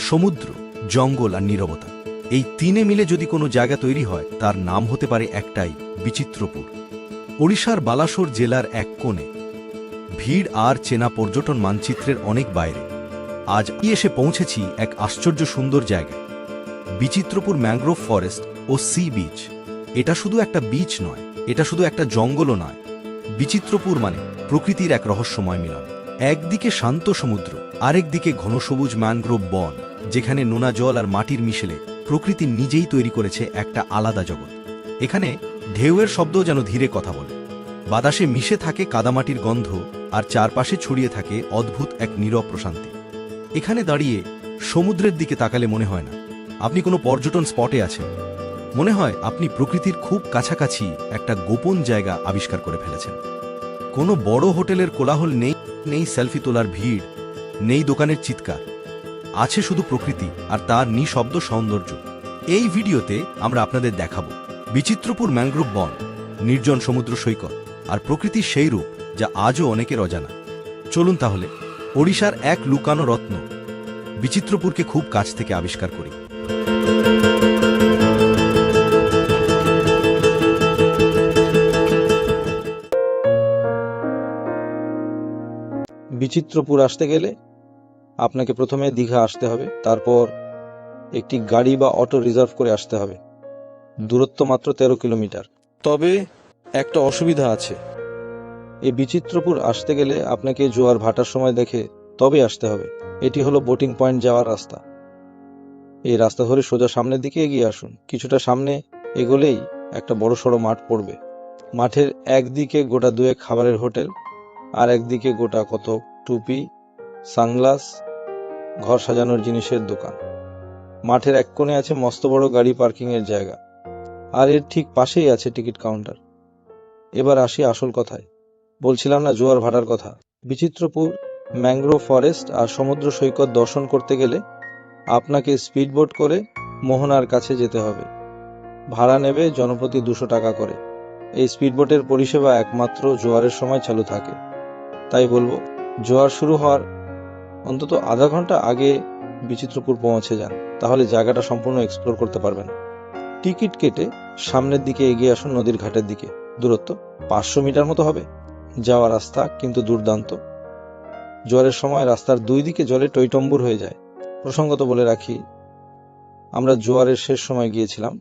সমুদ্র, জঙ্গল আর নীরবতা, এই তিনে মিলে যদি কোনো জায়গা তৈরি হয় তার নাম হতে পারে একটাই, বিচিত্রপুর। ওড়িশার বালাসোর জেলার এক কোণে, ভিড় আর চেনা পর্যটন মানচিত্রের অনেক বাইরে। আজ এসে পৌঁছেছি এক আশ্চর্য সুন্দর জায়গায়, বিচিত্রপুর ম্যানগ্রোভ ফরেস্ট ও সি বিচ। এটা শুধু একটা বিচ নয়, এটা শুধু একটা জঙ্গলও নয়। বিচিত্রপুর মানে প্রকৃতির এক রহস্যময় মিলন। একদিকে শান্ত সমুদ্র, আরেকদিকে ঘন সবুজ ম্যানগ্রোভ বন, যেখানে নোনা জল আর মাটির মিশেলে প্রকৃতি নিজেই তৈরি করেছে একটা আলাদা জগৎ। এখানে ঢেউয়ের শব্দ যেন ধীরে কথা বলে, বাতাসে মিশে থাকে কাদামাটির গন্ধ, আর চারপাশে ছড়িয়ে থাকে অদ্ভুত এক নীরব প্রশান্তি। এখানে দাঁড়িয়ে সমুদ্রের দিকে তাকালে মনে হয় না আপনি কোনো পর্যটন স্পটে আছেন, মনে হয় আপনি প্রকৃতির খুব কাছাকাছি একটা গোপন জায়গা আবিষ্কার করে ফেলেছেন। কোনো বড় হোটেলের কোলাহল নেই, নেই সেলফি তোলার ভিড়, নেই দোকানের চিৎকার, আছে শুধু প্রকৃতি আর তার নিঃশব্দ সৌন্দর্য। এই ভিডিওতে আমরা আপনাদের দেখাবো বিচিত্রপুর ম্যানগ্রোভ বন, নির্জন সমুদ্র সৈকত আর প্রকৃতির সেই রূপ যা আজও অনেকের অজানা। চলুন তাহলে ওড়িশার এক লুকানো রত্ন বিচিত্রপুরকে খুব কাছ থেকে আবিষ্কার করি। বিচিত্রপুর আসতে গেলে আপনাকে প্রথমে দীঘা আসতে হবে, তারপর একটি গাড়ি বা অটো রিজার্ভ করে আসতে হবে। দূরত্ব মাত্র 13 কিলোমিটার। তবে একটা অসুবিধা আছে, এই বিচিত্রপুর আসতে গেলে আপনাকে জোয়ার ভাটার সময় দেখে তবে আসতে হবে। এটি হলো বোটিং পয়েন্ট যাওয়ার রাস্তা। এই রাস্তা ধরে সোজা সামনের দিকে এগিয়ে আসুন। কিছুটা সামনে এগোলেই একটা বড় সড়ো মাঠ পড়বে। মাঠের একদিকে গোটা দুয়েক খাবারের হোটেল, আর একদিকে গোটা কত টুপি, সানগ্লাস, ঘর সাজানোর জিনিসের দোকান। মাঠের এক কোণে আছে মস্ত বড় গাড়ি পার্কিং এর জায়গা, আর এর ঠিক পাশেই আছে টিকিট কাউন্টার। এবার আসি আসল কথায়। বলছিলাম না জোয়ার ভাটার কথা। বিচিত্রপুর ম্যানগ্রোভ ফরেস্ট আর সমুদ্র সৈকত দর্শন করতে গেলে আপনাকে স্পিডবোট করে মোহনার কাছে যেতে হবে। ভাড়া নেবে জনপ্রতি 200 টাকা করে। এই স্পিডবোটের পরিষেবা একমাত্র জোয়ারের সময় চালু থাকে। তাই বলবো, জোয়ার শুরু হওয়ার অন্তত আধা ঘন্টা আগে বিচিত্রপুর পৌঁছে যান, তাহলে জায়গাটা সম্পূর্ণ এক্সপ্লোর করতে পারবেন। টিকিট কেটে সামনের দিকে এগিয়ে আসুন নদীর ঘাটের দিকে। দূরত্ব 500 মিটার মতো হবে। যাওয়া রাস্তা কিন্তু দুর্দান্ত। জোয়ারের সময় রাস্তার দুই দিকে জলে টইটম্বুর হয়ে যায়। প্রসঙ্গত বলে রাখি, আমরা জোয়ারের শেষ সময় গিয়েছিলাম।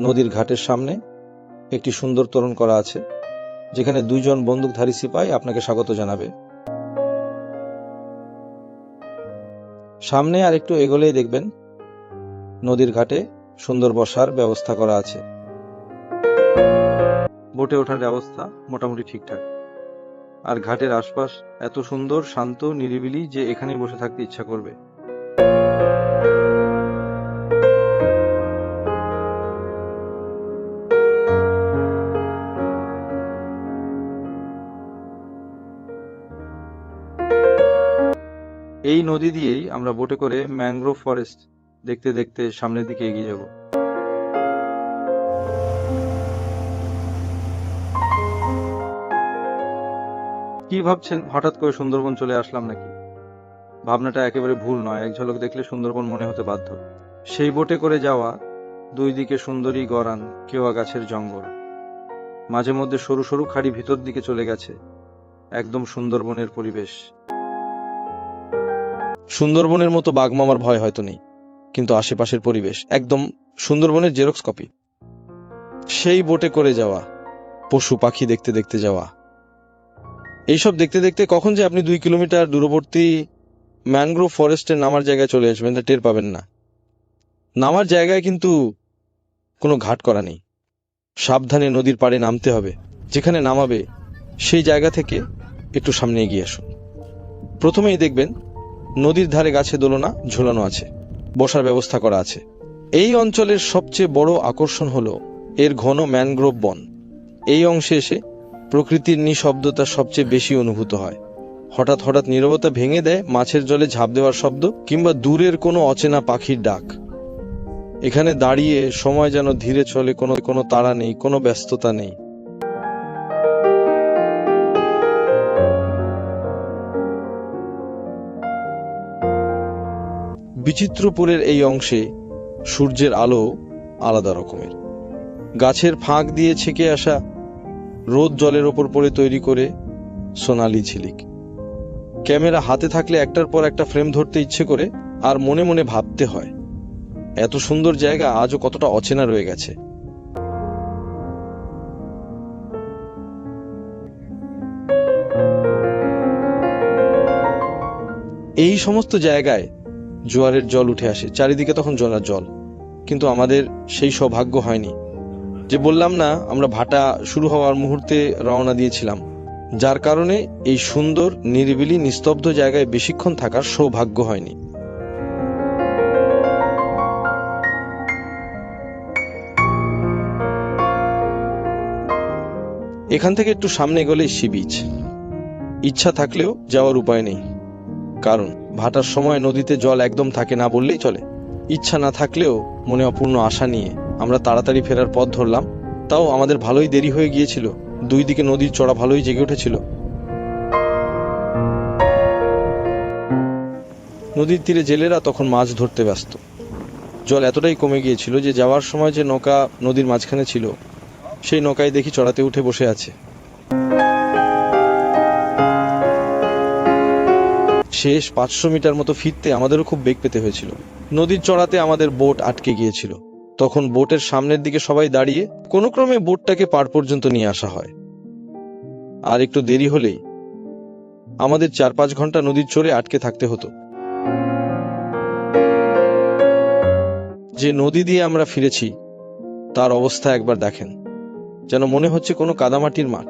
নদীর ঘাটের সামনে একটি সুন্দর তোরণ করা আছে, যেখানে 2 জন বন্দুকধারী সিপাহী আপনাকে স্বাগত জানাবে। সামনে আর একটু এগোলেই দেখবেন নদীর ঘাটে সুন্দর বসার ব্যবস্থা করা আছে। বোটে ওঠার ব্যবস্থা মোটামুটি ঠিকঠাক। আর ঘাটের আশপাশ এত সুন্দর, শান্ত, নিরিবিলি যে এখানে বসে থাকতে ইচ্ছা করবে। এই নদী দিয়েই আমরা বোটে করে ম্যানগ্রোভ ফরেস্ট দেখতে দেখতে সামনের দিকে এগিয়ে যাব। কি ভাবছেন, হঠাৎ করে সুন্দরবন চলে আসলাম নাকি? ভাবনাটা একেবারে ভুল নয়। এক ঝলক দেখলে সুন্দরবন মনে হতে বাধ্য। সেই বোটে করে যাওয়া, দুই দিকে সুন্দরী গরান, কেওয়া গাছের জঙ্গল, মাঝে মধ্যে সরু সরু খাড়ি ভিতর দিকে চলে গেছে, একদম সুন্দরবনের পরিবেশ। সুন্দরবনের মতো বাঘমামার ভয় হয়তো নেই, কিন্তু আশেপাশের পরিবেশ একদম সুন্দরবনের জেরক্স কপি। সেই বোটে করে যাওয়া, পশু পাখি দেখতে দেখতে যাওয়া, এইসব দেখতে দেখতে কখন যে আপনি 2 কিলোমিটার দূরবর্তী ম্যানগ্রোভ ফরেস্টের নামার জায়গায় চলে আসবেন তা টের পাবেন না। নামার জায়গায় কিন্তু কোনো ঘাট করা নেই। সাবধানে নদীর পাড়ে নামতে হবে। যেখানে নামাবে সেই জায়গা থেকে একটু সামনে এগিয়ে আসুন। প্রথমেই দেখবেন নদীর ধারে গাছে দোলনা ঝোলানো আছে, বসার ব্যবস্থা করা আছে। এই অঞ্চলের সবচেয়ে বড় আকর্ষণ হলো এর ঘন ম্যানগ্রোভ বন। এই অংশে এসে প্রকৃতির নিঃশব্দতা সবচেয়ে বেশি অনুভূত হয়। হঠাৎ হঠাৎ নীরবতা ভেঙে দেয় মাছের জলে ঝাঁপ দেওয়ার শব্দ, কিংবা দূরের কোনো অচেনা পাখির ডাক। এখানে দাঁড়িয়ে সময় যেন ধীরে চলে, কোনো তাড়া নেই, কোনো ব্যস্ততা নেই। বিচিত্রপুরের এই অংশে সূর্যের আলো আলাদা রকমের। গাছের ফাঁক দিয়ে ছেকে আসা রোদ জলের ওপর পড়ে তৈরি করে সোনালি ঝিলিক। ক্যামেরা হাতে থাকলে একটার পর একটা ফ্রেম ধরতে ইচ্ছে করে, আর মনে মনে ভাবতে হয় এত সুন্দর জায়গা আজও কতটা অচেনা রয়ে গেছে। এই সমস্ত জায়গায় জোয়ারের জল উঠে আসে, চারিদিকে তখন জলার জল। কিন্তু আমাদের সেই সৌভাগ্য হয়নি। যে বললাম না, আমরা ভাটা শুরু হওয়ার মুহূর্তে রওনা দিয়েছিলাম, যার কারণে এই সুন্দর নিরিবিলি নিস্তব্ধ জায়গায় বেশিক্ষণ থাকার সৌভাগ্য হয়নি। এখান থেকে একটু সামনে গেলেই সি বিচ। ইচ্ছা থাকলেও যাওয়ার উপায় নেই, কারণ ভাটার সময় নদীতে জল একদম থাকে না বললেই চলে। ইচ্ছা না থাকলেও মনে অপূর্ণ আশা নিয়ে আমরা তাড়াতাড়ি ফেরার পথ ধরলাম। তাও আমাদের ভালোই দেরি হয়ে গিয়েছিল, দুই দিকে নদীর চড়া ভালোই জেগে উঠেছিল। নদীর তীরে জেলেরা তখন মাছ ধরতে ব্যস্ত। জল এতটাই কমে গিয়েছিল যে যাওয়ার সময় যে নৌকা নদীর মাঝখানে ছিল, সেই নৌকায় দেখি চড়াতে উঠে বসে আছে। শেষ 500 মিটার মতো ফিরতে আমাদেরও খুব বেগ পেতে হয়েছিল। নদীর চড়াতে আমাদের বোট আটকে গিয়েছিল। তখন বোটের সামনের দিকে সবাই দাঁড়িয়ে কোনো ক্রমে বোটটাকে পার পর্যন্ত নিয়ে আসা হয়। আর একটু দেরি হলেই আমাদের 4-5 ঘন্টা নদীর চড়ে আটকে থাকতে হতো। যে নদী দিয়ে আমরা ফিরেছি তার অবস্থা একবার দেখেন, যেন মনে হচ্ছে কোনো কাদামাটির মাঠ।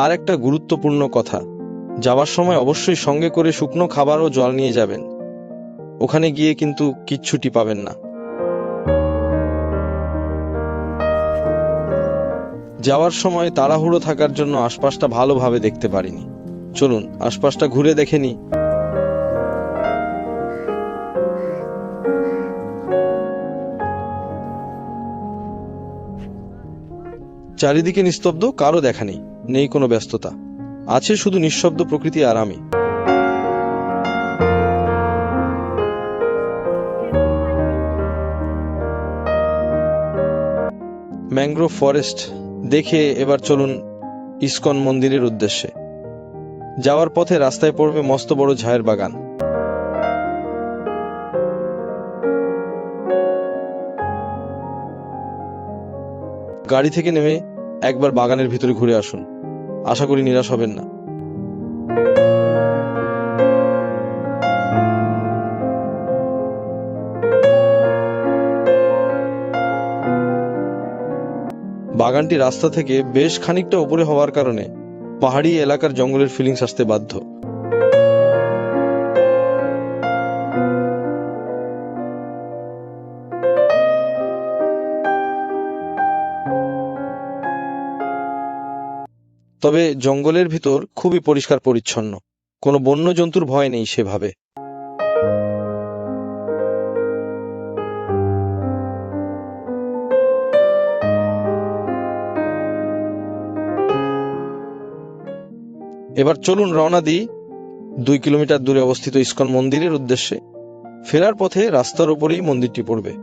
আর একটা গুরুত্বপূর্ণ কথা, যাওয়ার সময় অবশ্যই সঙ্গে করে শুকনো খাবার ও জল নিয়ে যাবেন। ওখানে গিয়ে কিন্তু কিচ্ছুটি পাবেন না। যাওয়ার সময় তাড়াহুড়ো থাকার জন্য আশপাশটা ভালোভাবে দেখতে পারিনি। চলুন আশপাশটা ঘুরে দেখে নিই। চারিদিকে নিস্তব্ধ, কারো দেখা নেই, নেই কোনো ব্যস্ততা, আছে শুধু নিঃশব্দ প্রকৃতি আর আমি। ম্যানগ্রোভ ফরেস্ট দেখে এবার চলুন ইসকন মন্দিরের উদ্দেশ্যে। যাওয়ার পথে রাস্তায় পড়বে মস্ত বড় ঝায়ের বাগান। গাড়ি থেকে নেমে একবার বাগানের ভিতরে ঘুরে আসুন, আশা করি নিরাশ হবেন না। বাগানটি রাস্তা থেকে বেশ খানিকটা উপরে হওয়ার কারণে পাহাড়ি এলাকার জঙ্গলের ফিলিংস আসতে বাধ্য। তবে জঙ্গলের ভিতর খুবই পরিষ্কার পরিচ্ছন্ন, কোনো বন্য জন্তুর ভয় নেই সেভাবে। এবার চলুন রওনা দিই 2 কিলোমিটার দূরে অবস্থিত ইসকন মন্দিরের উদ্দেশ্যে। ফেরার পথে রাস্তার উপরেই মন্দিরটি পড়বে।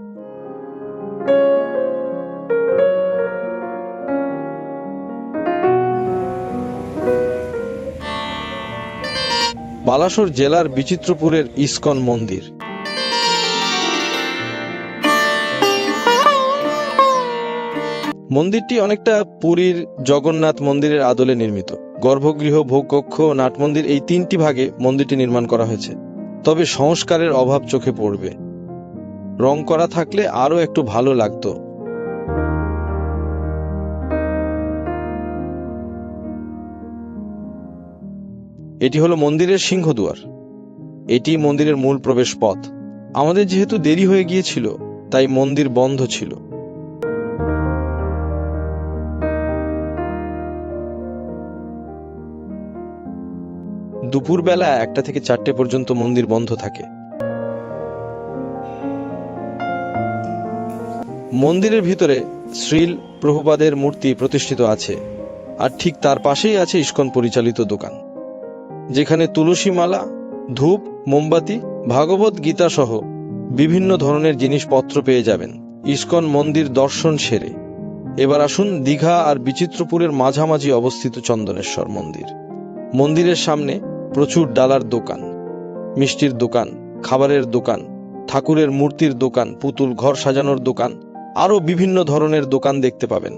বালাসোর জেলার বিচিত্রপুরের ইসকন মন্দির। মন্দিরটি অনেকটা পুরীর জগন্নাথ মন্দিরের আদলে নির্মিত। গর্ভগৃহ, ভোগকক্ষ ও নাট মন্দির এই 3টি ভাগে মন্দিরটি নির্মাণ করা হয়েছে। তবে সংস্কারের অভাব চোখে পড়বে। রং করা থাকলে আরো একটু ভালো লাগতো। এটি হলো মন্দিরের সিংহদুয়ার। এটি মন্দিরের মূল প্রবেশ পথ। আমাদের যেহেতু দেরি হয়ে গিয়েছিল তাই মন্দির বন্ধ ছিল। দুপুরবেলা 1টা থেকে 4টে পর্যন্ত মন্দির বন্ধ থাকে। মন্দিরের ভিতরে শ্রীল প্রভুপাদের মূর্তি প্রতিষ্ঠিত আছে, আর ঠিক তার পাশেই আছে ইসকন পরিচালিত দোকান। যেখানে তুলসী মালা, ধূপ, মোমবাতি, ভাগবত গীতা সহ বিভিন্ন ধরনের জিনিসপত্র পেয়ে যাবেন ইসকন মন্দির দর্শন সেরে। এবার আসুন দীঘা আর বিচিত্রপুরের মাঝামাঝি অবস্থিত চন্দনেশ্বর মন্দির। মন্দিরের সামনে প্রচুর ডালার দোকান, মিষ্টির দোকান, খাবারের দোকান, ঠাকুরের মূর্তির দোকান, পুতুল ঘর সাজানোর দোকান, আরও বিভিন্ন ধরনের দোকান দেখতে পাবেন।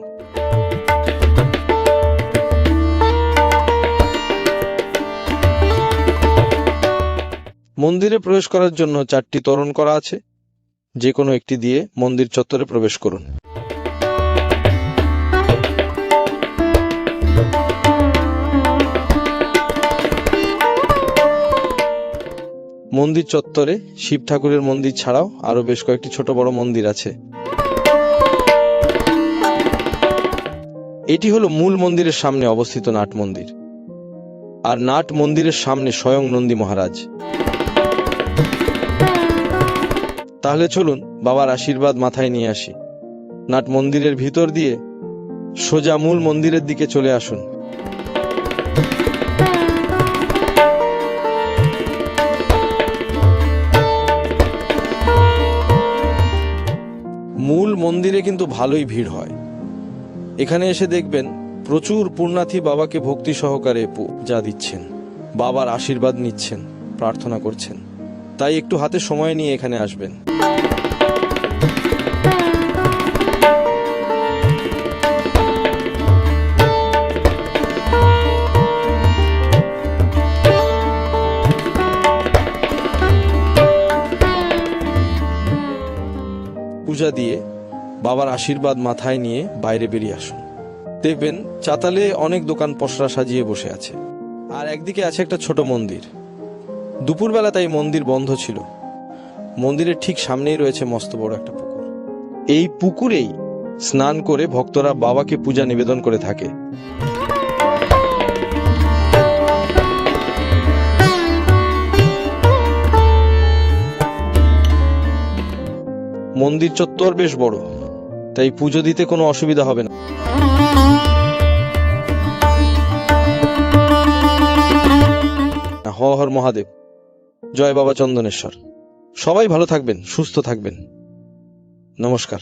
মন্দিরে প্রবেশ করার জন্য 4টি তোরণ করা আছে, যে কোনো একটি দিয়ে মন্দির চত্বরে প্রবেশ করুন। মন্দির চত্বরে শিব ঠাকুরের মন্দির ছাড়াও আরো বেশ কয়েকটি ছোট বড় মন্দির আছে। এটি হলো মূল মন্দিরের সামনে অবস্থিত নাট মন্দির, আর নাট মন্দিরের সামনে স্বয়ং নন্দী মহারাজ। তাহলে চলুন বাবার আশীর্বাদ মাথায় নিয়ে আসি। নাট মন্দিরের ভিতর দিয়ে সোজা মূল মন্দিরের দিকে চলে আসুন। মূল মন্দিরে কিন্তু ভালোই ভিড় হয়। এখানে এসে দেখবেন প্রচুর পুণ্যার্থী বাবাকে ভক্তি সহকারে পূজা দিচ্ছেন, বাবার আশীর্বাদ নিচ্ছেন, প্রার্থনা করছেন। তাই একটু হাতে সময় নিয়ে এখানে আসবেন। পূজা দিয়ে বাবার আশীর্বাদ মাথায় নিয়ে বাইরে বেরিয়ে আসুন। দেখবেন চাতালে অনেক দোকান পসরা সাজিয়ে বসে আছে, আর একদিকে আছে একটা ছোট মন্দির। দুপুরবেলা তাই মন্দির বন্ধ ছিল। মন্দিরের ঠিক সামনেই রয়েছে মস্ত বড় একটা পুকুর। এই পুকুরেই স্নান করে ভক্তরা বাবাকে পূজা নিবেদন করে থাকে। মন্দির চত্বর বেশ বড়, তাই পুজো দিতে কোনো অসুবিধা হবে না। হর হর মহাদেব, জয় বাবা চন্দনেশ্বর। সবাই ভালো থাকবেন, সুস্থ থাকবেন। নমস্কার।